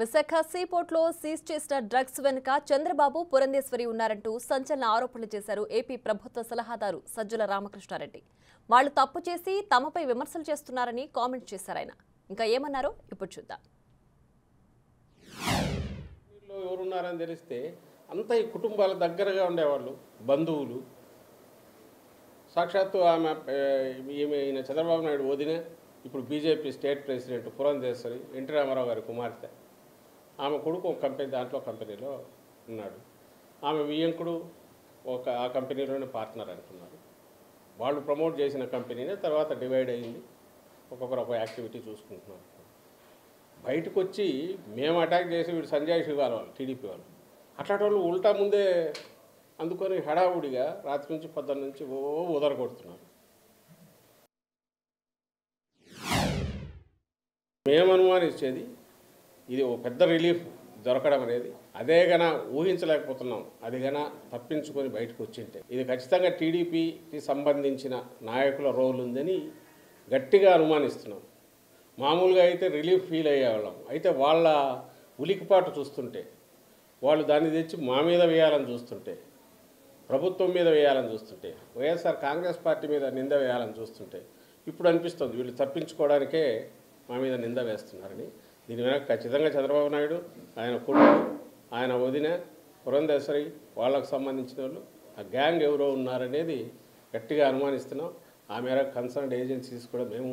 Visakha సీపోర్ట్లో seize చేసిన drugs వెనుక చంద్రబాబు పురంధేశ్వరి ఉన్నారంటూ సంచలన ఆరోపణలు చేశారు ఏపీ ప్రభుత్వ సలహాదారు సజ్జల రామకృష్ణారెడ్డి. వాళ్లు తప్పు చేసి తమపై విమర్శలు చేస్తున్నారని కామెంట్ చేశారు ఆయన. ఇంకా ఏమన్నారో ఇప్పుడు చూద్దాం. ఎవరున్నారని తెలిస్తే అంతా ఈ కుటుంబాల దగ్గరగా ఉండేవాళ్ళు, బంధువులు. సాక్షాత్తు ఆమె ఈయన చంద్రబాబు నాయుడు వదిన, ఇప్పుడు BJP state president Purandeswari, NT Rama Rao గారి కుమార్తె. ఆమె కొడుకు ఒక కంపెనీలో ఉన్నాడు. ఆమె వియ్యంకుడు ఆ కంపెనీలోనే పార్ట్నర్ అంటున్నారు. వాళ్ళు ప్రమోట్ చేసిన కంపెనీనే తర్వాత డివైడ్ అయింది, ఒక్కొక్కరు ఒక యాక్టివిటీ చూసుకుంటున్నారు. బయటకు వచ్చి మేము అటాక్ చేసి వీడు సంజయ్ శివాల్ వాళ్ళు టీడీపీ వాళ్ళు అట్లాంటి వాళ్ళు ఉల్టా ముందే అందుకొని హడావుడిగా రాత్రి నుంచి పొద్దున్న నుంచి ఉదరగొడుతున్నారు. మేము అనుమానించేది ఇది ఒక పెద్ద రిలీఫ్ దొరకడం అనేది. అదే గన ఊహించలేకపోతున్నాం. అది గన తప్పించుకొని బయటకు వచ్చింటే ఇది ఖచ్చితంగా టీడీపీకి సంబంధించిన నాయకుల రోల్ ఉందని గట్టిగా అనుమానిస్తున్నాం. మామూలుగా అయితే రిలీఫ్ ఫీల్ అయ్యేవాళ్ళం. అయితే వాళ్ళ ఉలికిపాటు చూస్తుంటే, వాళ్ళు దాన్ని తెచ్చి మా మీద వేయాలని చూస్తుంటే, ప్రభుత్వం మీద వేయాలని చూస్తుంటే, వైఎస్ఆర్ కాంగ్రెస్ పార్టీ మీద నింద వేయాలని చూస్తుంటే ఇప్పుడు అనిపిస్తుంది వీళ్ళు తప్పించుకోవడానికే మా మీద నింద వేస్తున్నారని. దీని వెనక ఖచ్చితంగా చంద్రబాబు నాయుడు, ఆయన కొడుకు, ఆయన వదిన పురంధేశ్వరి, వాళ్ళకు సంబంధించిన వాళ్ళు, ఆ గ్యాంగ్ ఎవరో ఉన్నారనేది గట్టిగా అనుమానిస్తున్నాం. ఆ మేరకు కన్సర్న్డ్ ఏజెన్సీస్ కూడా మేము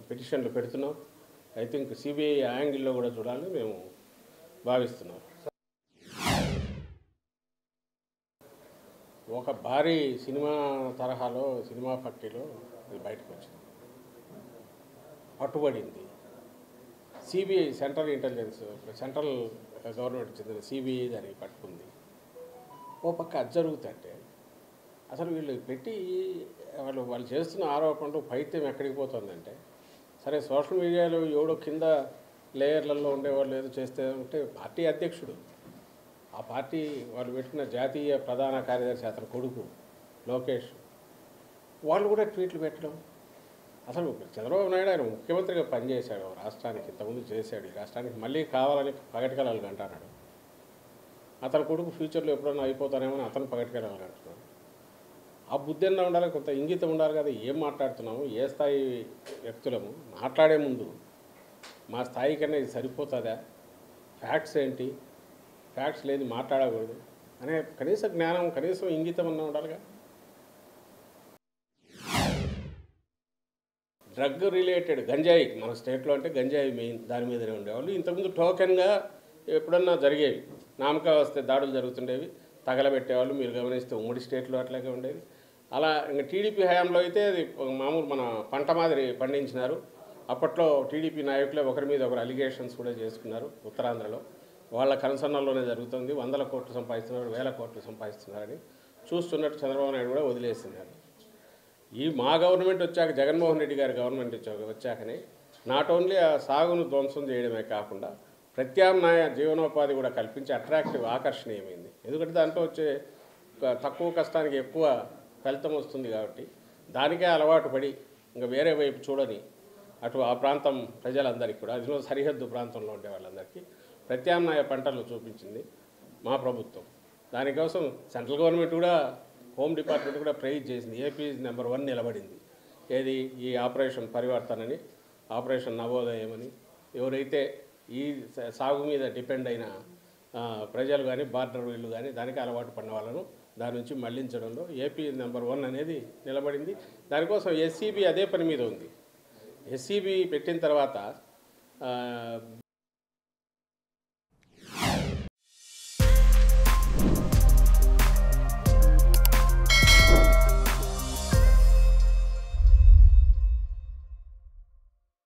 పిటిషన్లు పెడుతున్నాం. ఐ థింక్ సిబిఐ యాంగిల్లో కూడా చూడాలని మేము భావిస్తున్నాం. ఒక భారీ సినిమా తరహాలో సినిమా పట్టిలో ఇది బయటకు వచ్చింది, పట్టుబడింది. సిబిఐ సెంట్రల్ గవర్నమెంట్ చెందిన సిబిఐ దానికి పట్టుకుంది. ఓ పక్క అది జరుగుతుంటే అసలు వీళ్ళు పెట్టి వాళ్ళు చేస్తున్న ఆరోపణలు పైత్యం ఎక్కడికి పోతుందంటే, సరే సోషల్ మీడియాలో ఎవడో కింద లేయర్లలో ఉండేవాళ్ళు ఏదో చేస్తే ఉంటే పార్టీ అధ్యక్షుడు, ఆ పార్టీ వాళ్ళు పెట్టిన జాతీయ ప్రధాన కార్యదర్శి అతని కొడుకు లోకేష్, వాళ్ళు కూడా ట్వీట్లు పెట్టడం. అసలు చంద్రబాబు నాయుడు ఆయన ముఖ్యమంత్రిగా పనిచేశాడు రాష్ట్రానికి, ఇంతకుముందు చేశాడు. ఈ రాష్ట్రానికి మళ్ళీ కావాలని పగటికలాలు అంటున్నాడు. అతని కొడుకు ఫ్యూచర్లో ఎప్పుడన్నా అయిపోతానేమని అతను పగటికలాలు అంటున్నాడు. ఆ బుద్ధి అన్నా ఉండాలి, కొంత ఇంగితం ఉండాలి కదా. ఏం మాట్లాడుతున్నాము, ఏ స్థాయి వ్యక్తులము, మాట్లాడే ముందు మా స్థాయి కన్నా ఇది సరిపోతుందా, ఫ్యాక్ట్స్ ఏంటి, ఫ్యాక్ట్స్ లేదు మాట్లాడకూడదు అనే కనీస జ్ఞానం, కనీసం ఇంగితం అన్నా ఉండాలిగా. డ్రగ్ రిలేటెడ్ గంజాయి మన స్టేట్లో అంటే గంజాయి మెయిన్, దాని మీదనే ఉండేవాళ్ళు. ఇంతకుముందు టోకెన్గా ఎప్పుడన్నా జరిగేవి, నామకా వస్తే దాడులు జరుగుతుండేవి, తగలబెట్టేవాళ్ళు. మీరు గమనిస్తే ఉమ్మడి స్టేట్లో అట్లాగే ఉండేది. అలా ఇంకా టీడీపీ హయాంలో అయితే అది మామూలు మన పంట మాదిరి పండించినారు. అప్పట్లో టీడీపీ నాయకులే ఒకరి మీద ఒకరు అలిగేషన్స్ కూడా చేసుకున్నారు. ఉత్తరాంధ్రలో వాళ్ళ కన్సర్న్లోనే జరుగుతుంది. 100 కోట్లు సంపాదిస్తున్నారు, 1000 కోట్లు సంపాదిస్తున్నారని చూస్తున్నట్టు చంద్రబాబు నాయుడు కూడా వదిలేస్తున్నారు. ఈ మా గవర్నమెంట్ వచ్చాక, జగన్మోహన్ రెడ్డి గారి గవర్నమెంట్ వచ్చాకనే నాట్ ఓన్లీ ఆ సాగును ధ్వంసం చేయడమే కాకుండా ప్రత్యామ్నాయ జీవనోపాధి కూడా కల్పించి అట్రాక్టివ్, ఆకర్షణీయమైంది. ఎందుకంటే దాంట్లో వచ్చే తక్కువ కష్టానికి ఎక్కువ ఫలితం వస్తుంది కాబట్టి దానికే అలవాటు పడి ఇంకా వేరే వైపు చూడని అటు ఆ ప్రాంతం ప్రజలందరికీ కూడా, అదిలో సరిహద్దు ప్రాంతంలో ఉండే వాళ్ళందరికీ ప్రత్యామ్నాయ పంటలు చూపించింది మా ప్రభుత్వం. దానికోసం సెంట్రల్ గవర్నమెంట్ కూడా, హోమ్ డిపార్ట్మెంట్ కూడా ప్రైజ్ చేసింది. ఏపీ నెంబర్ 1 నిలబడింది. ఏది ఈ ఆపరేషన్ పరివర్తన అని, ఆపరేషన్ నవోదయం అని. ఎవరైతే ఈ సాగు మీద డిపెండ్ అయిన ప్రజలు కానీ, బార్డర్ వీళ్ళు కానీ దానికి అలవాటు పడిన వాళ్ళను దాని నుంచి మళ్లించడంలో ఏపీ నెంబర్ 1 అనేది నిలబడింది. దానికోసం ఎస్సీబీ అదే పని మీద ఉంది. ఎస్సీబీ పెట్టిన తర్వాత